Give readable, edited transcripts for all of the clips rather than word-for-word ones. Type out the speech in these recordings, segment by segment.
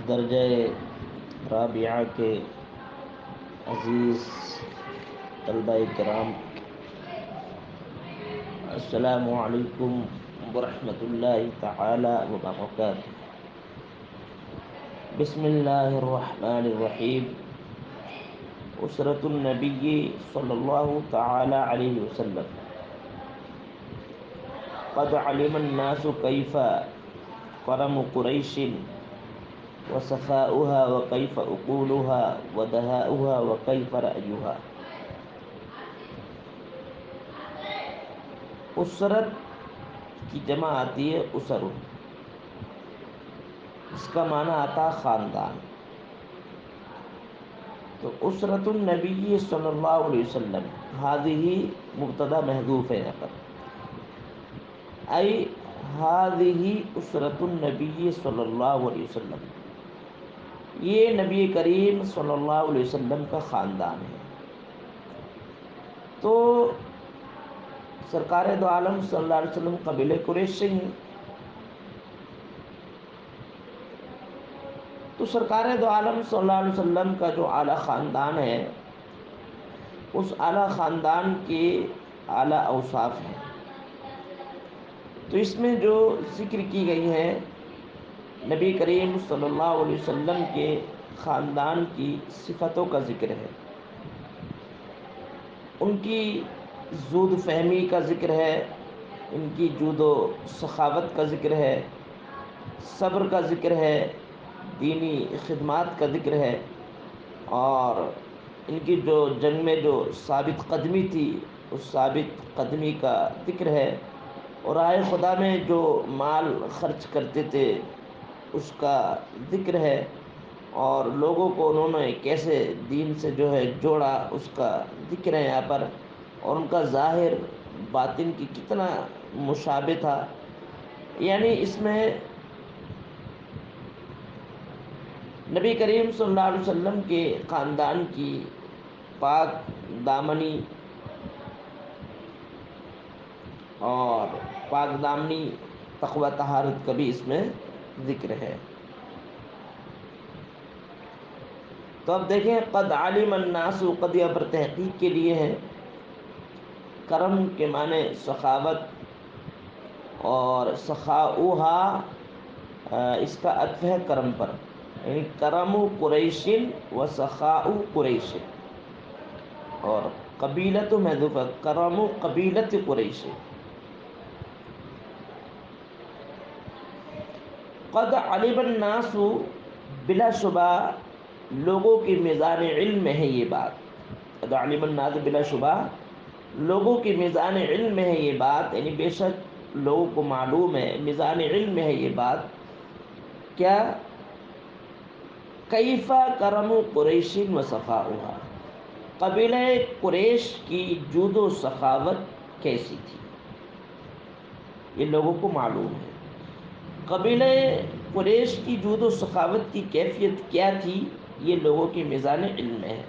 درجہ رابعہ کے عزیز طلبہ کرام، السلام علیکم ورحمۃ اللہ تعالی وبرکاتہ۔ بسم اللہ الرحمن الرحیم۔ اسرۃ النبی صلی اللہ تعالی علیہ وسلم۔ قد علم الناس کیف کرم قریش وصفاؤها وكيف عقولها ودهاؤها وكيف رأيها۔ اسرت کی جمع آتی ہے اسر، اس کا معنی آتا خاندان۔ تو اسرت النبی صلی اللہ علیہ وسلم هذه مبتدا محذوف ہے یہاں پر، ای هذه اسرت النبی صلی اللہ علیہ وسلم، یہ نبی کریم صلی اللہ علیہ وسلم کا خاندان ہے۔ تو سرکار دو عالم صلی اللہ علیہ وسلم قبیلہ قریش سے ہیں۔ تو سرکار دو عالم صلی اللہ علیہ وسلم کا جو اعلیٰ خاندان ہے، اس اعلیٰ خاندان کے اعلیٰ اوصاف ہیں۔ تو اس میں جو ذکر کی گئی ہے نبی کریم صلی اللہ علیہ وسلم کے خاندان کی صفتوں کا ذکر ہے، ان کی زود فہمی کا ذکر ہے، ان کی جود و سخاوت کا ذکر ہے، صبر کا ذکر ہے، دینی خدمات کا ذکر ہے، اور ان کی جو جنگ میں جو ثابت قدمی تھی اس ثابت قدمی کا ذکر ہے، اور رائے خدا میں جو مال خرچ کرتے تھے اس کا ذکر ہے، اور لوگوں کو انہوں نے کیسے دین سے جو ہے جوڑا اس کا ذکر ہے یہاں پر، اور ان کا ظاہر باطن کی کتنا مشابہ تھا۔ یعنی اس میں نبی کریم صلی اللہ علیہ وسلم کے خاندان کی پاک دامنی اور پاک دامنی تقوی طہارت کا بھی اس میں ذکر ہے۔ تو اب دیکھیں، قد علم الناس، قد یہاں پر تحقیق کے لیے ہے، کرم کے معنی سخاوت، اور سخاؤہا اس کا عطف ہے کرم پر، یعنی کرم قریش و سخاء قریش، اور قبیلت محذوف ہے، کرم قبیلت قریش۔ قد علم الناس، بلا شبہ لوگوں کی میزان علم میں ہے یہ بات۔ قد علم الناس، بلا شبہ لوگوں کی میزان علم میں ہے یہ بات، یعنی بے شک لوگوں کو معلوم ہے، میزان علم میں ہے یہ بات کیا، کیف کرم قریش و صفاؤہا، قبیلہ قریش کی جود و سخاوت کیسی تھی، یہ لوگوں کو معلوم ہے۔ قبیلہ قریش کی جود و سخاوت کی کیفیت کیا تھی، یہ لوگوں کی میزان علم میں ہے۔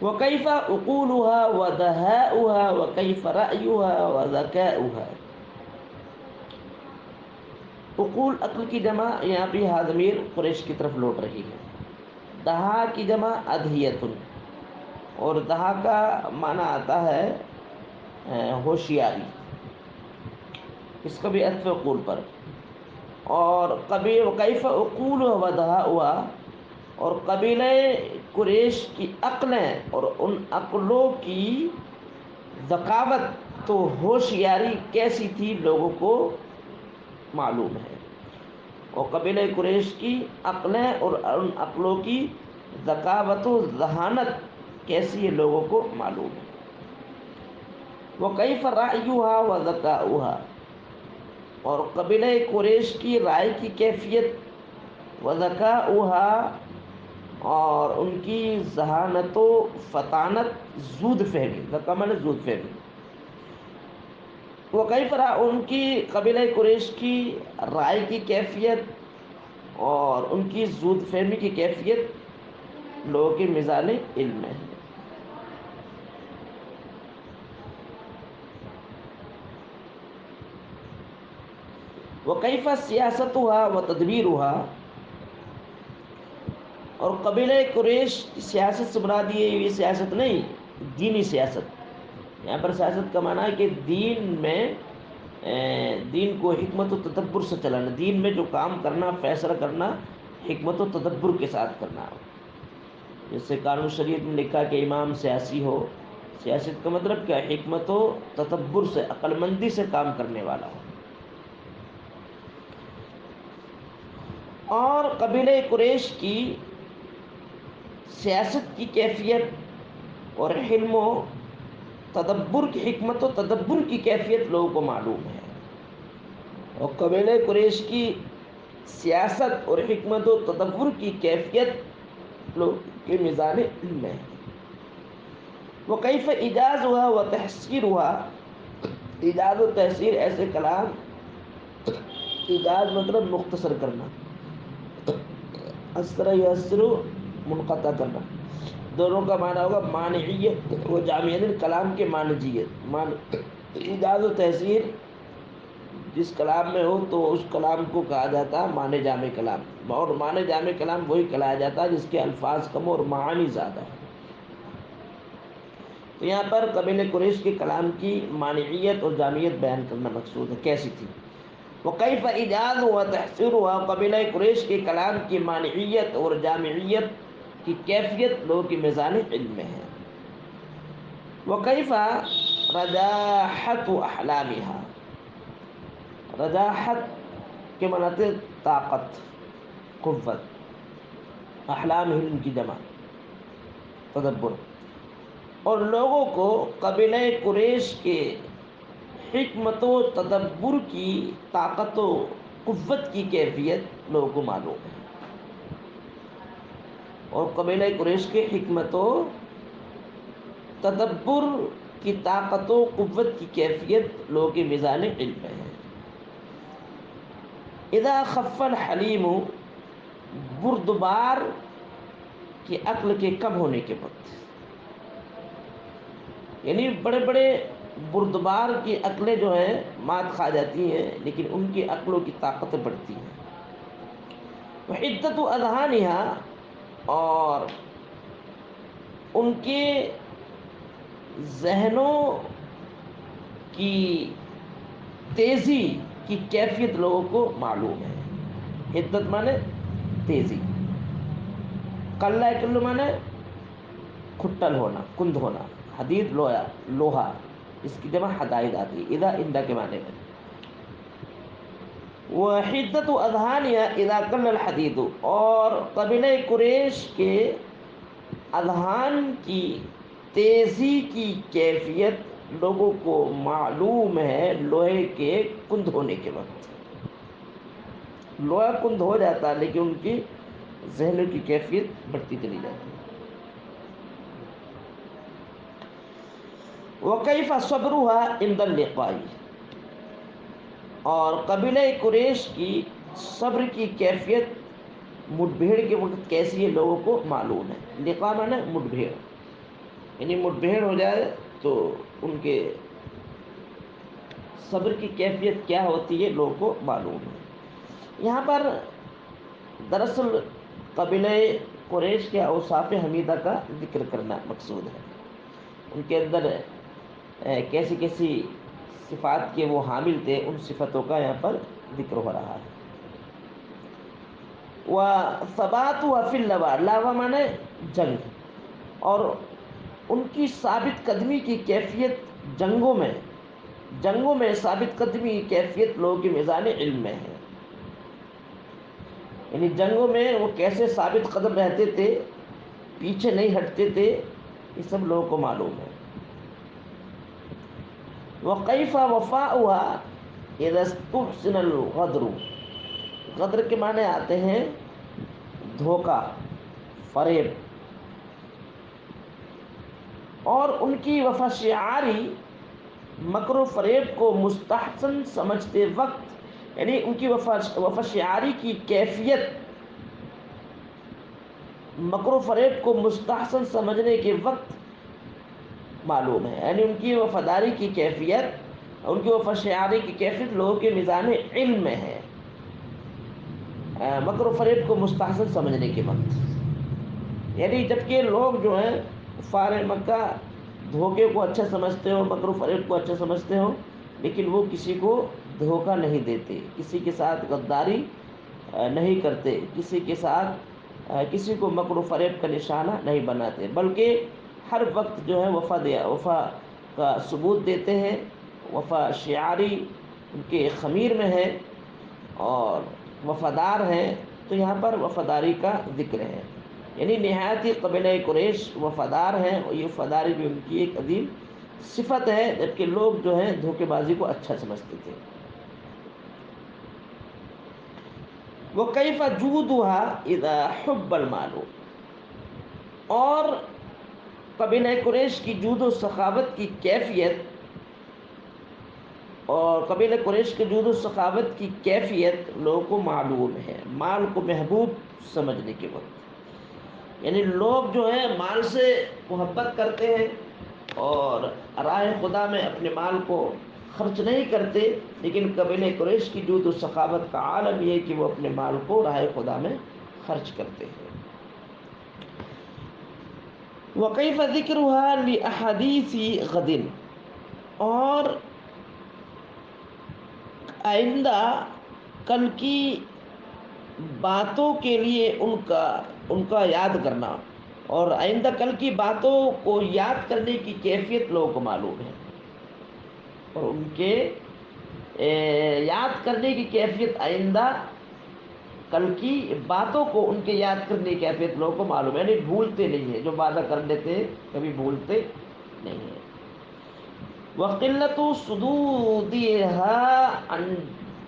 وَكَيْفَ عُقُولُهَا وَدَهَاؤُهَا وَكَيْفَ رَأْيُهَا وَذَكَاؤُهَا۔ عقول عقل کی جمع، یہاں بھی ضمیر قریش کی طرف لوٹ رہی ہے۔ دہا کی جمع ادہیۃ، اور دہا کا معنی آتا ہے ہوشیاری، اس کا بھی عطف عقول پر۔ اور کیف عقول و دہاؤہا، اور قبیلہ قریش کی عقلیں اور ان عقلوں کی ذکاوت تو ہوشیاری کیسی تھی لوگوں کو معلوم ہے، اور قبیلہ قریش کی عقلیں اور ان عقلوں کی ذکاوت و ذہانت کیسی ہے لوگوں کو معلوم ہے۔ وَكَيْفَ رَأْيُهَا وَذَكَاؤُهَا، اور قبیلہ قریش کی رائے کی کیفیت، وَذَكَاؤُهَا، اور ان کی ذہانت و فطانت، زود فہمی، ذکا معنی زود فہمی۔ وَكَيْفَ ان کی قبیلہ قریش کی رائے کی کیفیت اور ان کی زود فہمی کی کیفیت لوگوں کے میزان علم میں ہے۔ وَكَيْفَ سِيَاسَتُهَا وَتَدْبِيرُهَا، اور قبیلہ قریش کی سیاست سے مراد یہ سیاست نہیں، دینی سیاست۔ یہاں پر سیاست کا معنی ہے کہ دین میں دین کو حکمت و تدبر سے چلانا، دین میں جو کام کرنا، فیصلہ کرنا حکمت و تدبر کے ساتھ کرنا۔ جس سے قانون شریعت میں لکھا کہ امام سیاسی ہو، سیاست کا مطلب کیا؟ حکمت و تدبر سے، عقل مندی سے کام کرنے والا ہو۔ اور قبیلہ قریش کی سیاست کی کیفیت اور حلم و تدبر کی، حکمت و تدبر کی کیفیت لوگوں کو معلوم ہے، اور قبیلہ قریش کی سیاست اور حکمت و تدبر کی کیفیت لوگ کے میزان علم میں ہے۔ وکیف ایجاز ہوا و تحسیر ہوا، ایجاز و تحسیر ایسے کلام، ایجاز مطلب مختصر کرنا، اسرا یسر منقطع کرنا، دونوں کا معنی ہوگا مانعیت و جامعیت، کلام کے مانجیت۔ ایجاز و تحسیر جس کلام میں ہو تو اس کلام کو کہا جاتا ہے معنی جامع کلام، اور معنی جامع کلام وہی کہا جاتا ہے جس کے الفاظ کم اور معانی زیادہ ہے۔ تو یہاں پر قبیلہ قریش کے کلام کی مانعیت اور جامعیت بیان کرنا مقصود ہے، کیسی تھی؟ وکیف ایجاز و تحسیر ہوا، قبیلہ قریش کے کلام کی مانعیت اور جامعیت کی کیفیت لوگوں کی میزان علم میں ہے۔ وکیف رجاحت احلامها، رجاحت کے معنی طاقت، قوت، احلام علم کی جمع، تدبر، اور لوگوں کو قبیلہ قریش کے حکمت و تدبر کی طاقت و قوت کی کیفیت لوگوں کو معلوم ہے، اور قبیلہ قریش کے حکمت و تدبر کی طاقت و قوت کی کیفیت لوگوں کے میزان علم میں ہے۔ اذا خف الحلیم، بردبار کی عقل کے کم ہونے کے وقت، یعنی بڑے بڑے بردبار کی عقلیں جو ہیں مات کھا جاتی ہیں، لیکن ان کی عقلوں کی طاقتیں بڑھتی ہیں۔ وحدت اذہانها، اور ان کے ذہنوں کی تیزی کی کیفیت لوگوں کو معلوم ہے۔ حدت مانے تیزی، قلہ کلو مانے کھٹل ہونا، کند ہونا، حدید لوہا، اس کی جمع حدائد آتی ہے، اذا اندہ کے معنی میں۔ وحدت اذہانها اذا قل الحدید، اور قبیلہ قریش کے اذہان کی تیزی کی کیفیت لوگوں کو معلوم ہے لوہے کے کند ہونے کے وقت۔ لوہا کند ہو جاتا ہے لیکن ان کی ذہنوں کی کیفیت بڑھتی چلی جاتی ہے۔ وکیف صبرها عند اللقاء، اور قبیلہ قریش کی صبر کی کیفیت مٹبھیڑ کے وقت کیسی ہے لوگوں کو معلوم ہے۔ لقاء مانا مٹبھیڑ، یعنی مٹبھیڑ ہو جائے تو ان کے صبر کی کیفیت کیا ہوتی ہے لوگوں کو معلوم ہے۔ یہاں پر دراصل قبیلہ قریش کے اوصاف حمیدہ کا ذکر کرنا مقصود ہے، ان کے اندر کیسی کیسی صفات کے وہ حامل تھے، ان صفتوں کا یہاں پر ذکر ہو رہا ہے۔ وَثَبَاتُهَا فِي اللَّوَى، لاوا مانے جنگ، اور ان کی ثابت قدمی کی کیفیت جنگوں میں ثابت قدمی کی کیفیت لوگوں کی میزان علم میں ہے، یعنی جنگوں میں وہ کیسے ثابت قدم رہتے تھے، پیچھے نہیں ہٹتے تھے، یہ سب لوگوں کو معلوم ہے۔ وَكَيْفَ وَفَاؤُهَا إِذَا اسْتُحْسِنَ الْغَدْرُ، غدر کے معنی آتے ہیں دھوکہ، فریب، اور ان کی وفا شعاری مکر و فریب کو مستحسن سمجھتے وقت، یعنی ان کی وفا شعاری کی کیفیت مکر و فریب کو مستحسن سمجھنے کے وقت معلوم ہے، یعنی ان کی وفاداری کی کیفیت، ان کی وفا شعاری کی کیفیت لوگوں کے میزان علم میں ہے، مکر و فریب کو مستحسن سمجھنے کے وقت۔ یعنی جبکہ لوگ جو ہیں کفار مکہ دھوکے کو اچھا سمجھتے ہو، مکر و فریب کو اچھا سمجھتے ہو، لیکن وہ کسی کو دھوکہ نہیں دیتے، کسی کے ساتھ غداری نہیں کرتے، کسی کے ساتھ کسی کو مکر و فریب کا نشانہ نہیں بناتے، بلکہ ہر وقت جو ہے وفا کا ثبوت دیتے ہیں، وفا شعاری ان کے خمیر میں ہے اور وفادار ہیں۔ تو یہاں پر وفاداری کا ذکر ہے، یعنی نہایت ہی قبیلہ قریش وفادار ہیں، اور یہ وفاداری بھی ان کی ایک عظیم صفت ہے، جبکہ لوگ جو ہیں دھوکے بازی کو اچھا سمجھتے تھے۔ وَكَيْفَ جُودُهَا إِذَا حُبَّ الْمَالُ، اور قبیلہ قریش کی جود و سخاوت کی کیفیت، اور قبیلہ قریش کے جود و سخاوت کی کیفیت لوگوں کو معلوم ہے مال کو محبوب سمجھنے کے وقت، یعنی لوگ جو ہیں مال سے محبت کرتے ہیں اور راہ خدا میں اپنے مال کو خرچ نہیں کرتے، لیکن قبیلہ قریش کی جود و سخاوت کا عالم یہ ہے کہ وہ اپنے مال کو راہ خدا میں خرچ کرتے ہیں۔ وَكَيْفَ ذِكْرُهَا لِأَحَادِيثِ غَدٍ، اور آئندہ کل کی باتوں کے لیے ان کا یاد کرنا، اور آئندہ کل کی باتوں کو یاد کرنے کی کیفیت لوگوں کو معلوم ہے، اور ان کے یاد کرنے کی کیفیت آئندہ کل کی باتوں کو ان کے یاد کرنے کی کیفیت لوگوں کو معلوم ہے، یعنی بھولتے نہیں ہیں، جو وعدہ کر لیتے کبھی بھولتے نہیں ہیں۔ وَقِلَّةُ صُدُودِهَا عَنْ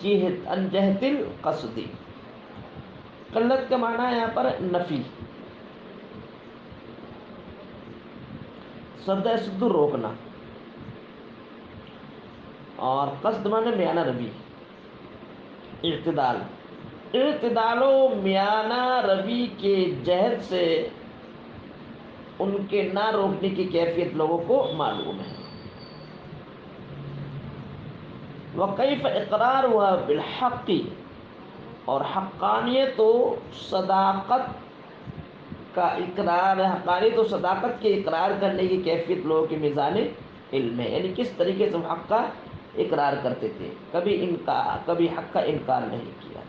جِهَةِ الْقَصْدِ، قلت کا معنی ہے یہاں پر نفی، صد روکنا، اور قصد معنی میانہ روی، اعتدال، اعتدال و میانہ روی کے جہد سے ان کے نہ روکنے کی کیفیت لوگوں کو معلوم ہے۔ وَكَيْفَ اِقْرَارُهَا بِالْحَقِّ، اور حقانیت و صداقت کا اقرار، حقانیت و صداقت کے اقرار کرنے کی کیفیت لوگوں کے میزان علم ہے، یعنی کس طریقے سے حق کا اقرار کرتے تھے، کبھی حق کا انکار نہیں کیا،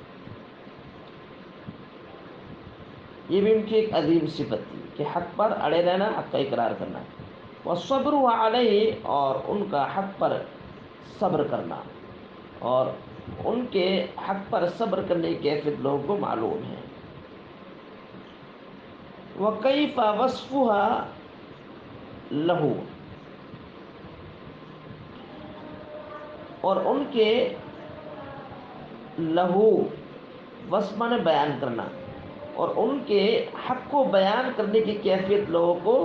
یہ بھی ان کی ایک عظیم صفت تھی کہ حق پر اڑے رہنا، حق کا اقرار کرنا۔ وَالصَّبْرُ عَلَيْهِ، اور ان کا حق پر صبر کرنا، اور ان کے حق پر صبر کرنے کی کیفیت لوگوں کو معلوم ہے۔ وَكَيْفَ وَصْفُهَا لَهُ، اور ان کے لہو، وصف معنی بیان کرنا، اور ان کے حق کو بیان کرنے کی کیفیت لوگوں کو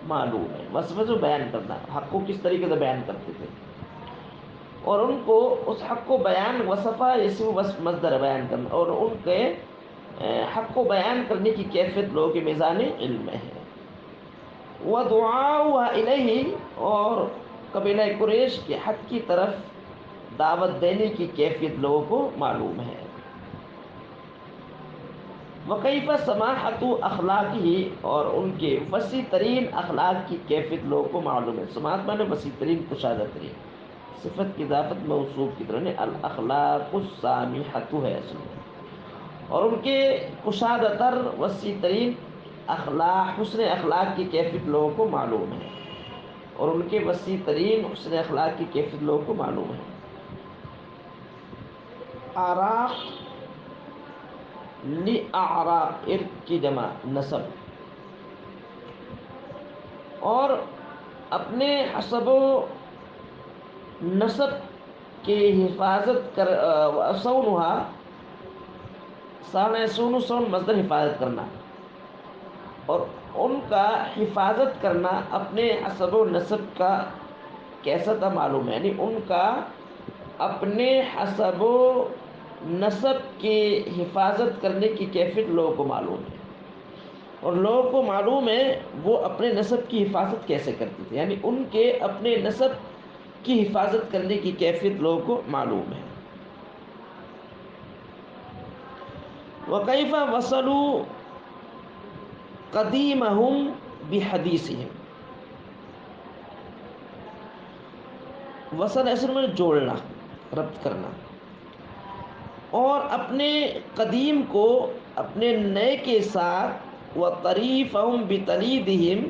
معلوم ہے، وصف جو بیان کرنا، حق کو کس طریقے سے بیان کرتے تھے، اور ان کو اس حق کو بیان، وصفہ اسی وصف مصدر بیان کرنا، اور ان کے حق کو بیان کرنے کی کیفیت لوگوں کے میزان علم میں ہے۔ وَدُعَاؤُهَا إِلَيْهِ، اور قبیلہ قریش کے حق کی طرف دعوت دینے کی کیفیت لوگوں کو معلوم ہے۔ وَكَيْفَ سَمَاحَةُ أَخْلَاقِهِ، اور ان کے وسیع ترین اخلاق کی کیفیت لوگوں کو معلوم ہے۔ سماحت معنی وسیع ترین، کشادہ ترین، صفت کی اضافت موصوف کی طرح، الاخلاق السامحۃ ہے اصل میں، اور ان کے کشادہ تر، وسیع ترین اخلاق، حسن اخلاق کی کیفیت لوگوں کو معلوم ہے، اور ان کے وسیع ترین حسن اخلاق کی کیفیت لوگوں کو معلوم ہے۔ آراق، لِأَعْرَاق، ارق کی جمع نسب، اور اپنے حسب و نسب کی حفاظت کر، صونها، صون مصدر حفاظت کرنا، اور ان کا حفاظت کرنا اپنے حسب و نسب کا کیسا تھا معلوم ہے، یعنی ان کا اپنے حسب و نسب کی حفاظت کرنے کی کیفیت لوگوں کو معلوم ہے، اور لوگوں کو معلوم ہے وہ اپنے نسب کی حفاظت کیسے کرتے تھے، یعنی ان کے اپنے نسب کی حفاظت کرنے کی کیفیت لوگوں کو معلوم ہے۔ وَكَيْفَ وَصَلُوا قدیمہم بحدیثہم، وصل اصل میں جوڑنا، ربط کرنا، اور اپنے قدیم کو اپنے نئے کے ساتھ، وطریفہم بتلیدہم،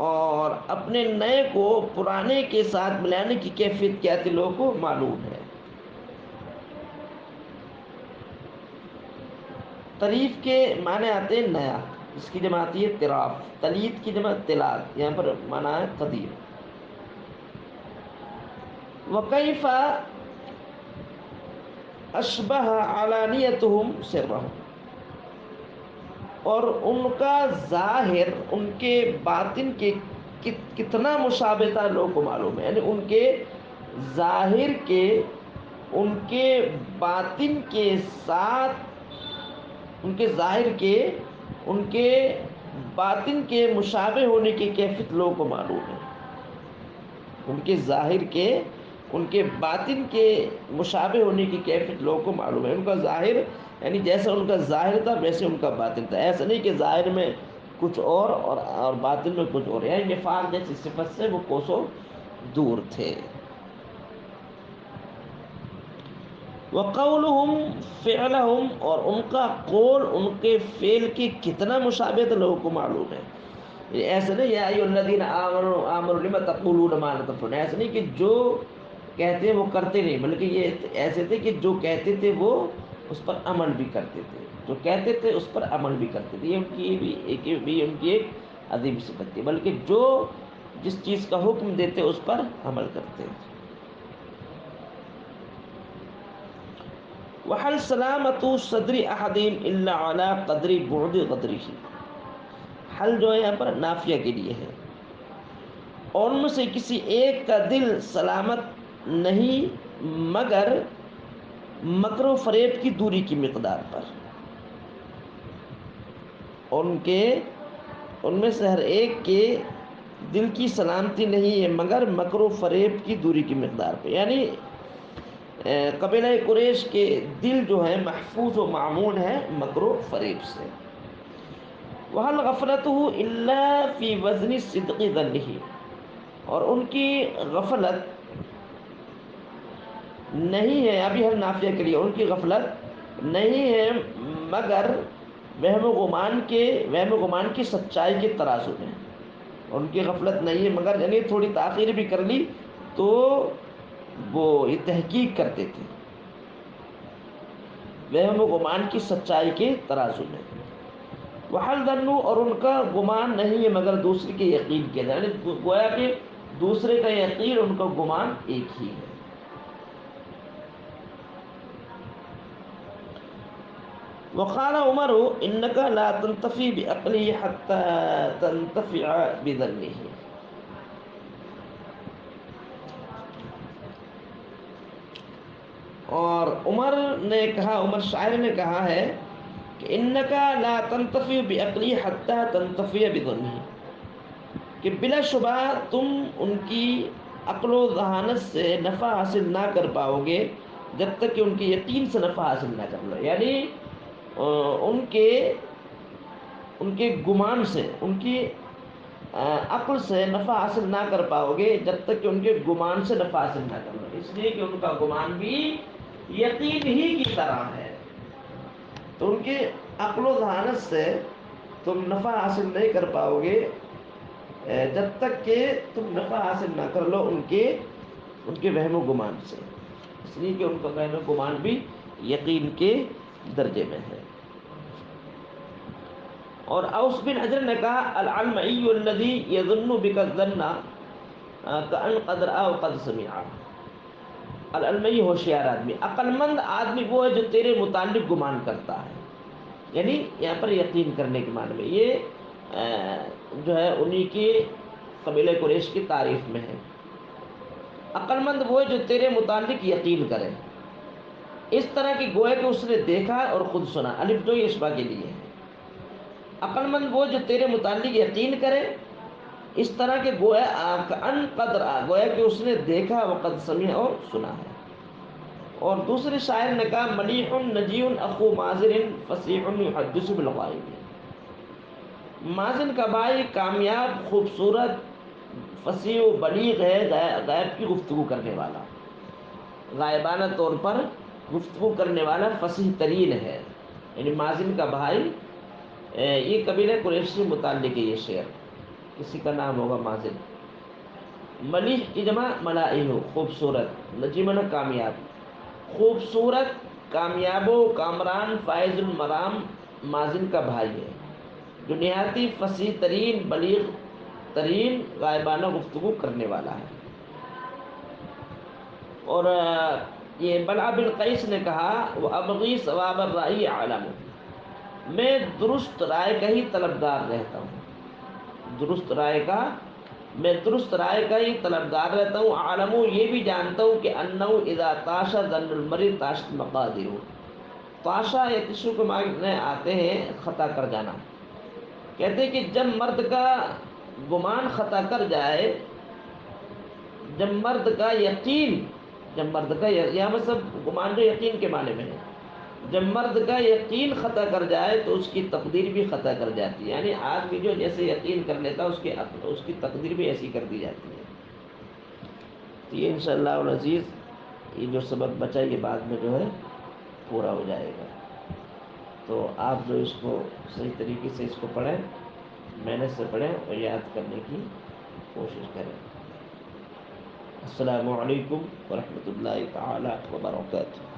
اور اپنے نئے کو پرانے کے ساتھ ملانے کی کیفیت کیا تھی لوگوں کو معلوم ہے۔ طریف کے معنی آتے ہیں نیا، اس کی جمع آتی ہے طراف، تلید کی جمع تلاد، یہاں پر معنی ہے قدیم۔ وکیف اشبہ علانیتہم سرہم، اور ان کا ظاہر ان کے باطن کے کتنا مشابہ تھا لوگوں کو معلوم ہے، یعنی ان کے ظاہر کے ان کے باطن کے ساتھ، ان کے ظاہر کے ان کے باطن کے مشابہ ہونے کی کیفیت لوگوں کو معلوم ہے، ان کے ظاہر کے ان کے باطن کے مشابہ ہونے کی کیفیت لوگوں کو معلوم ہے۔ ان کا ظاہر یعنی جیسا ان کا ظاہر تھا ویسے ان کا باطن تھا، ایسا نہیں کہ ظاہر میں کچھ اور باطن میں کچھ اور، یعنی نفاق جیسی صفت سے وہ کوسوں دور تھے۔ وقولہم فعلہم، اور ان کا قول ان کے فعل کی کتنا مشابہ تھا لوگوں کو معلوم ہے۔ ایسا نہیں یا ایھا الذین آمنوا آمنوا لما تقولون ما لا تفعلون، ایسا نہیں کہ جو کہتے ہیں وہ کرتے نہیں، بلکہ یہ ایسے تھے کہ جو کہتے تھے وہ اس پر عمل بھی کرتے تھے، جو کہتے تھے اس پر عمل بھی کرتے تھے، یہ ان کی ایک عظیم صفت تھی، بلکہ جو جس چیز کا حکم دیتے اس پر عمل کرتے ہیں۔ وحل سلامت صدر احدہم الا علی قدر بعد قدرہ، حل جو ہے یہاں پر نافیہ کے لیے ہے، اور ان میں سے کسی ایک کا دل سلامت نہیں مگر مکر و فریب کی دوری کی مقدار پر، ان میں سے ہر ایک کے دل کی سلامتی نہیں ہے مگر مکر و فریب کی دوری کی مقدار پر، یعنی قبیلہ قریش کے دل جو ہے محفوظ و معمون ہے مکر و فریب سے۔ وَهَلْ غَفْلَتُهُ إِلَّا فِي وَزْنِ صِدْقِ ظَنِّهِ، اور ان کی غفلت نہیں ہے، ابھی ہر نافیہ کے لیے ان کی غفلت نہیں ہے مگر وہم و گمان کی سچائی کے ترازو میں، ان کی غفلت نہیں ہے مگر یعنی تھوڑی تاخیر بھی کر لی تو وہ یہ تحقیق کرتے تھے، وہم و گمان کی سچائی کے ترازو میں۔ وحل ظنوا، اور ان کا گمان نہیں ہے مگر دوسرے کے یقین کے، یعنی گویا کہ دوسرے کا یقین ان کا گمان ایک ہی ہے۔ وقال عمر انك لا تنتفي بعقله حتى تنتفع بظنه، اور عمر نے کہا، عمر شاعر نے کہا ہے کہ انك لا تنتفع بعقله حتى تنتفع بظنه، کہ بلا شبہ تم ان کی عقل و ذہانت سے نفع حاصل نہ کر پاؤ گے جب تک کہ ان کے یقین سے نفع حاصل نہ کر لو، یعنی ان کے گمان سے، ان کی عقل سے نفع حاصل نہ کر پاؤ گے جب تک کہ ان کے گمان سے نفع حاصل نہ کر لو، اس لیے کہ ان کا گمان بھی یقین ہی کی طرح ہے، تو ان کی عقل و ذہانت سے تم نفع حاصل نہیں کر پاؤ گے جب تک کہ تم نفع حاصل نہ کر لو ان کے وہم و گمان سے، اس لیے کہ ان کا وہم و گمان بھی یقین کے درجے میں ہے۔ اور اوس بن حجر نے کہا العلمئی الذی یظن بک الظن کأن قد رآ وقد سمع، العلمئی ہوشیار آدمی، عقل مند آدمی وہ ہے جو تیرے متعلق گمان کرتا ہے، یعنی یہاں پر یقین کرنے کے معنی میں، یہ جو ہے انہی کی قبیلہ قریش کی تعریف میں ہے، عقل مند وہ ہے جو تیرے متعلق یقین کرے، اس طرح کی گویا کہ اس نے دیکھا اور خود سنا، الف جو اشباہ کے لیے ہے، عقل مند وہ جو تیرے متعلق یقین کرے اس طرح کے گویا ان قد رآ، گویا کہ اس نے دیکھا، وقد سمع، اور سنا ہے۔ اور دوسرے شاعر نے کہا ملیح نجی اخو مازر فصیح یحدث بالغائب، مازن کا بھائی کامیاب، خوبصورت، فصیح و بلیغ ہے، غیب کی گفتگو کرنے والا، غائبانہ طور پر گفتگو کرنے والا فصیح ترین ہے۔ یعنی مازن کا بھائی، یہ قبیلہ قریش سے متعلق ہے یہ شعر، کسی کا نام ہوگا مازن۔ ملیح کی جمع ملائح، خوبصورت، نجیمن کامیاب، خوبصورت، کامیاب و کامران، فائز المرام مازن کا بھائی ہے، جو نہایتی فصیح ترین، بلیغ ترین، غائبانہ گفتگو کرنے والا ہے۔ اور یہ بلع بن قیس نے کہا وہ ابغی ثواب الرائی عالم، میں درست رائے کا ہی طلبگار رہتا ہوں، درست رائے کا، میں درست رائے کا ہی طلبگار رہتا ہوں، عالم یہ بھی جانتا ہوں کہ انہ اذا طاشا ظن المرء طاشت مقادیر، طاشا یا تشو کے معنی آتے ہیں خطا کر جانا، کہتے ہیں کہ جب مرد کا گمان خطا کر جائے، جب مرد کا یقین، جب مرد کا یا مطلب گمان جو یقین کے معنی میں ہے، جب مرد کا یقین خطا کر جائے تو اس کی تقدیر بھی خطا کر جاتی ہے، یعنی آدمی جو جیسے یقین کر لیتا ہے اس کی تقدیر بھی ایسی کر دی جاتی ہے۔ تو یہ انشاءاللہ العزیز یہ جو سبق بچا یہ بعد میں جو ہے پورا ہو جائے گا، تو آپ جو اس کو صحیح طریقے سے اس کو پڑھیں، محنت سے پڑھیں اور یاد کرنے کی کوشش کریں۔ السلام علیکم ورحمۃ اللہ تعالی وبرکاتہ۔